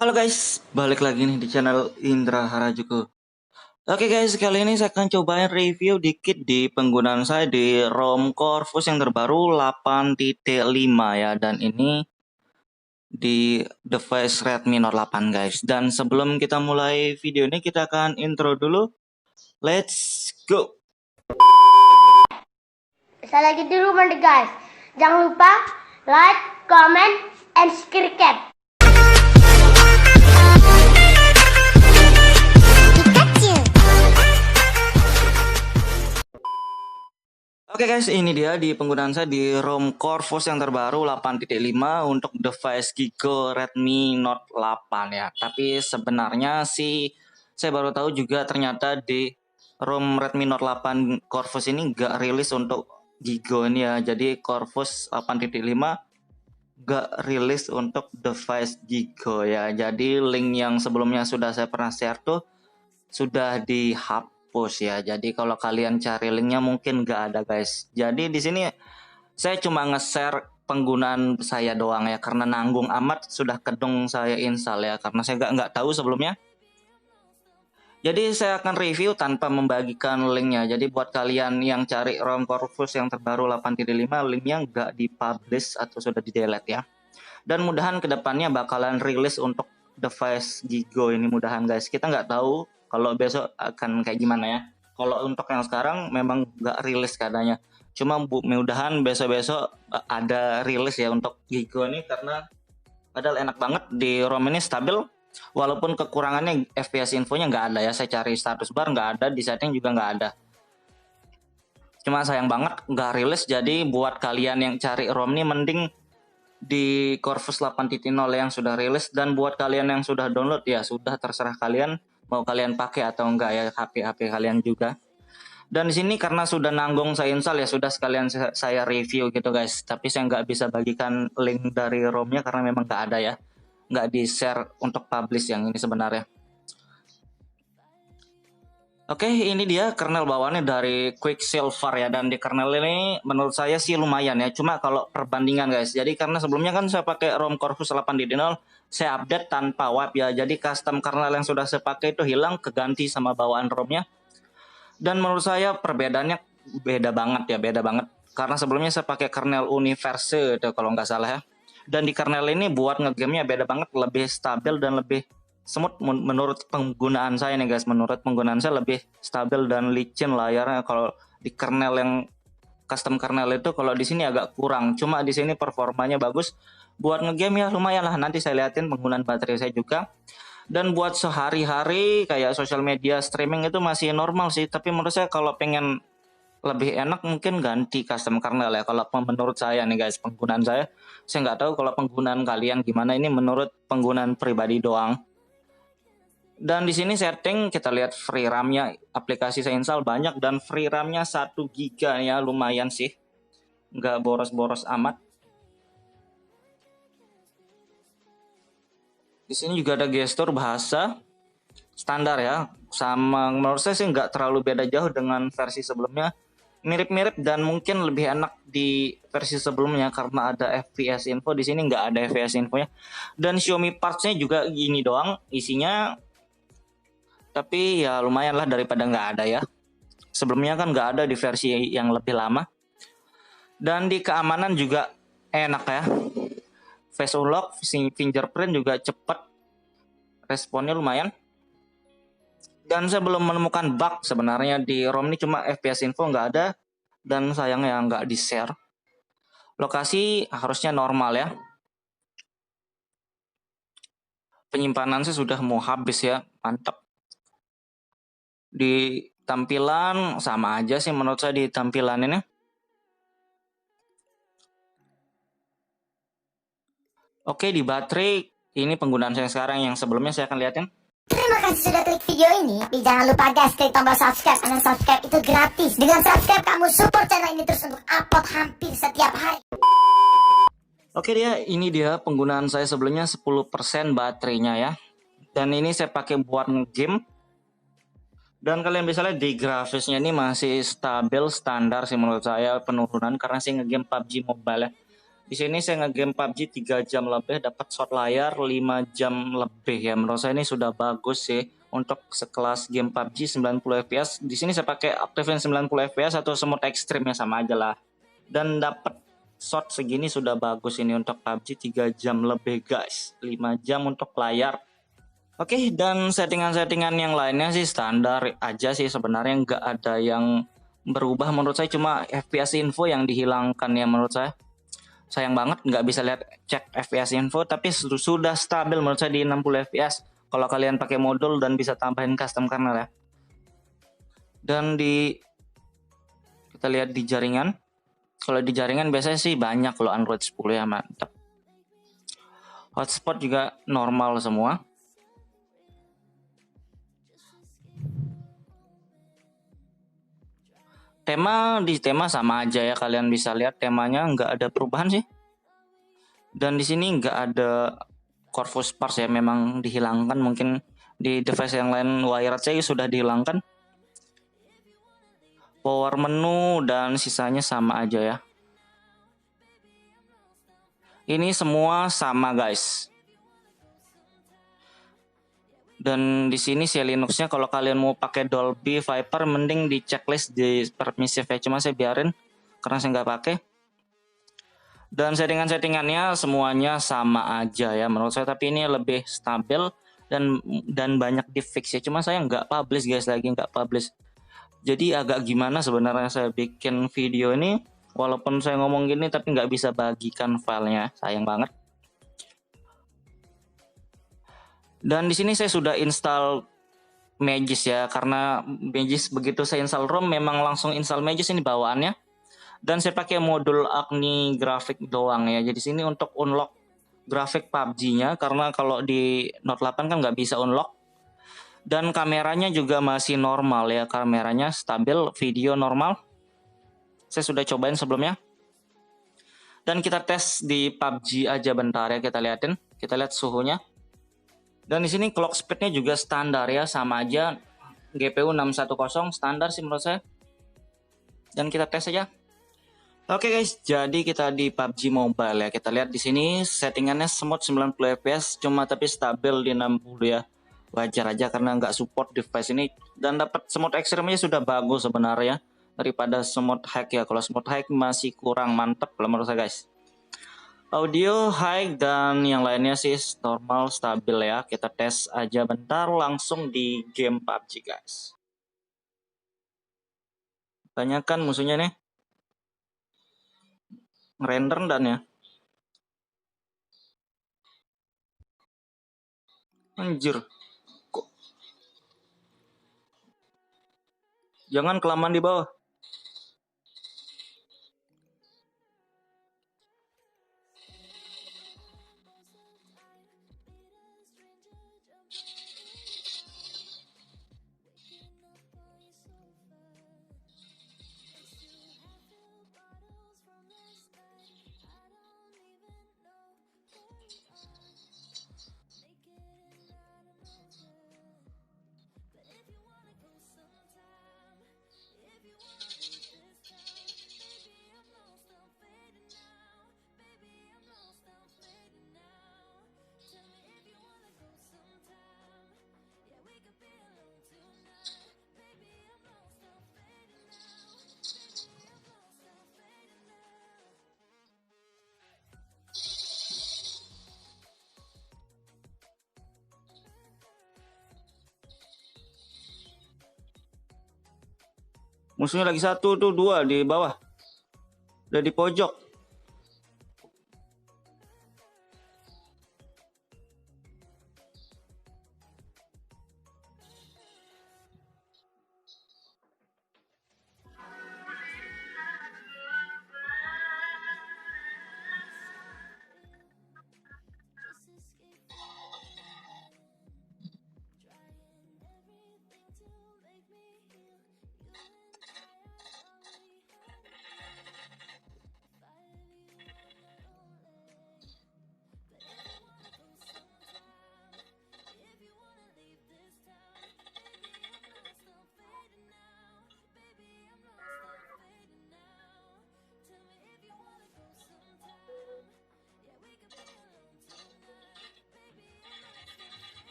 Halo guys, balik lagi nih di channel Indra Harajuku. Oke guys, kali ini saya akan cobain review dikit di penggunaan saya di ROM Corvus yang terbaru 8.5 ya. Dan ini di device Redmi Note 8 guys. Dan sebelum kita mulai video ini, kita akan intro dulu. Let's go! Saya lagi di rumah nih guys. Jangan lupa like, comment, and subscribe. Oke guys, ini dia di penggunaan saya di ROM Corvus yang terbaru 8.5 untuk device Giga Redmi Note 8 ya. Tapi sebenarnya sih saya baru tahu juga ternyata di ROM Redmi Note 8 Corvus ini nggak rilis untuk Giga ini ya. Jadi Corvus 8.5 nggak rilis untuk device Giga ya. Jadi link yang sebelumnya sudah saya pernah share tuh sudah dihapus ya. Jadi kalau kalian cari linknya mungkin nggak ada guys. Jadi di sini saya cuma nge-share penggunaan saya doang ya, karena nanggung amat sudah kedung saya install ya, karena saya nggak tahu sebelumnya. Jadi saya akan review tanpa membagikan linknya. Jadi buat kalian yang cari ROM Corvus yang terbaru 8.5, linknya nggak dipublish atau sudah di delete ya. Dan mudahan kedepannya bakalan rilis untuk device Giga ini, mudahan guys. Kita nggak tahu kalau besok akan kayak gimana ya. Kalau untuk yang sekarang memang nggak rilis katanya. Cuma mudahan besok-besok ada rilis ya untuk Giga ini, karena padahal enak banget di ROM ini, stabil. Walaupun kekurangannya FPS infonya nggak ada ya. Saya cari status bar nggak ada, di setting juga nggak ada. Cuma sayang banget nggak rilis. Jadi buat kalian yang cari ROM ini mending di Corvus 8.0 yang sudah rilis. Dan buat kalian yang sudah download ya sudah terserah kalian mau kalian pakai atau enggak ya, HP kalian juga. Dan di sini karena sudah nanggung saya install ya sudah sekalian saya review gitu guys. Tapi saya nggak bisa bagikan link dari ROM-nya karena memang nggak ada ya, nggak di share untuk publish yang ini sebenarnya. Oke, ini dia kernel bawaannya dari Quicksilver ya, dan di kernel ini menurut saya sih lumayan ya. Cuma kalau perbandingan guys, jadi karena sebelumnya kan saya pakai ROM Corvus 8.0, saya update tanpa wipe ya. Jadi custom kernel yang sudah saya pakai itu hilang, keganti sama bawaan ROM-nya. Dan menurut saya perbedaannya beda banget ya, beda banget. Karena sebelumnya saya pakai kernel Universe itu kalau nggak salah ya. Dan di kernel ini buat ngegame-nya beda banget, lebih stabil dan lebih smooth menurut penggunaan saya nih guys. Menurut penggunaan saya lebih stabil dan licin layarnya. Kalau di kernel yang custom kernel itu, kalau di sini agak kurang. Cuma di sini performanya bagus. Buat ngegame ya lumayan lah. Nanti saya liatin penggunaan baterai saya juga. Dan buat sehari-hari kayak sosial media streaming itu masih normal sih. Tapi menurut saya kalau pengen lebih enak mungkin ganti custom kernel ya. Kalau menurut saya nih guys, penggunaan saya nggak tahu kalau penggunaan kalian gimana. Ini menurut penggunaan pribadi doang. Dan di sini setting kita lihat free RAM-nya, aplikasi saya install banyak dan free RAM-nya 1 GB ya, lumayan sih. Nggak boros-boros amat. Di sini juga ada gestur bahasa standar ya. Sama menurut saya sih nggak terlalu beda jauh dengan versi sebelumnya. Mirip-mirip dan mungkin lebih enak di versi sebelumnya karena ada FPS info. Di sini nggak ada FPS infonya. Dan Xiaomi parts-nya juga gini doang isinya. Tapi ya lumayan lah daripada nggak ada ya. Sebelumnya kan nggak ada di versi yang lebih lama. Dan di keamanan juga enak ya. Face unlock, fingerprint juga cepat. Responnya lumayan. Dan saya belum menemukan bug sebenarnya di ROM ini, cuma FPS info nggak ada. Dan sayangnya nggak di share. Lokasi harusnya normal ya. Penyimpanan saya sudah mau habis ya, mantap. Di tampilan sama aja sih menurut saya di tampilan ini. Oke, di baterai ini penggunaan saya sekarang, yang sebelumnya saya akan lihatin. Terima kasih sudah klik video ini. Tapi jangan lupa guys, klik tombol subscribe. Karena subscribe itu gratis. Dengan subscribe kamu support channel ini terus untuk upload hampir setiap hari. Oke dia, ini dia penggunaan saya sebelumnya 10% baterainya ya. Dan ini saya pakai buat nge-game. Dan kalian bisa lihat di grafisnya ini masih stabil, standar sih menurut saya penurunan karena saya nge-game PUBG Mobile ya. Di sini saya ngegame PUBG 3 jam lebih, dapat shot layar 5 jam lebih ya. Menurut saya ini sudah bagus sih untuk sekelas game PUBG 90 fps. Di sini saya pakai Activision 90 fps atau smooth extreme ya, sama aja lah. Dan dapat shot segini sudah bagus ini untuk PUBG 3 jam lebih guys. 5 jam untuk layar. Oke, dan settingan-settingan yang lainnya sih standar aja sih sebenarnya, nggak ada yang berubah menurut saya, cuma FPS info yang dihilangkan ya menurut saya. Sayang banget nggak bisa lihat cek FPS info, tapi sudah stabil menurut saya di 60 fps kalau kalian pakai modul dan bisa tambahin custom kernel ya. Dan kita lihat di jaringan, kalau di jaringan biasanya sih banyak loh Android 10 ya, mantap. Hotspot juga normal semua. Tema sama aja ya, kalian bisa lihat temanya nggak ada perubahan sih. Dan di sini nggak ada Corvus Parts ya, memang dihilangkan, mungkin di device yang lain wired saya sudah dihilangkan. Power menu dan sisanya sama aja ya. Ini semua sama guys. Dan di sini si Linuxnya kalau kalian mau pakai Dolby Viper mending di checklist di permisif ya, cuma saya biarin karena saya nggak pakai. Dan settingannya semuanya sama aja ya menurut saya, tapi ini lebih stabil dan banyak di fix ya, cuma saya nggak publish guys, lagi nggak publish. Jadi agak gimana sebenarnya saya bikin video ini, walaupun saya ngomong gini tapi nggak bisa bagikan filenya, sayang banget. Dan di sini saya sudah install Magis ya, karena Magis begitu saya install ROM memang langsung install Magis ini bawaannya. Dan saya pakai modul Agni grafik doang ya. Jadi sini untuk unlock grafik PUBG-nya, karena kalau di Note 8 kan nggak bisa unlock. Dan kameranya juga masih normal ya, kameranya stabil, video normal. Saya sudah cobain sebelumnya. Dan kita tes di PUBG aja bentar ya, kita liatin. Kita lihat suhunya. Dan di sini clock speednya juga standar ya, sama aja. GPU 610 standar sih menurut saya. Dan kita tes aja. Oke guys, jadi kita di PUBG Mobile ya. Kita lihat di sini settingannya smooth 90 fps, cuma tapi stabil di 60 ya. Wajar aja karena nggak support device ini. Dan dapat smooth extreme sudah bagus sebenarnya daripada smooth high ya. Kalau smooth high masih kurang mantap kalau menurut saya guys. Audio high dan yang lainnya sih normal stabil ya. Kita tes aja bentar langsung di game PUBG guys. Tanyakan musuhnya nih. Render dan ya. Anjir. Kok jangan kelamaan di bawah. Musuhnya lagi satu tuh, dua di bawah. Udah di pojok.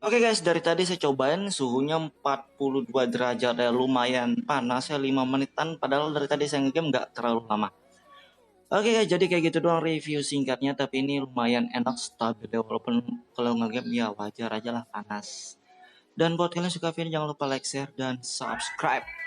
Oke guys, dari tadi saya cobain suhunya 42 derajat ya, lumayan panas ya, 5 menitan, padahal dari tadi saya ngegame nggak terlalu lama. Oke guys, jadi kayak gitu doang review singkatnya, tapi ini lumayan enak, stabil ya, walaupun kalau ngegame ya wajar aja lah panas. Dan buat kalian yang suka video jangan lupa like, share, dan subscribe.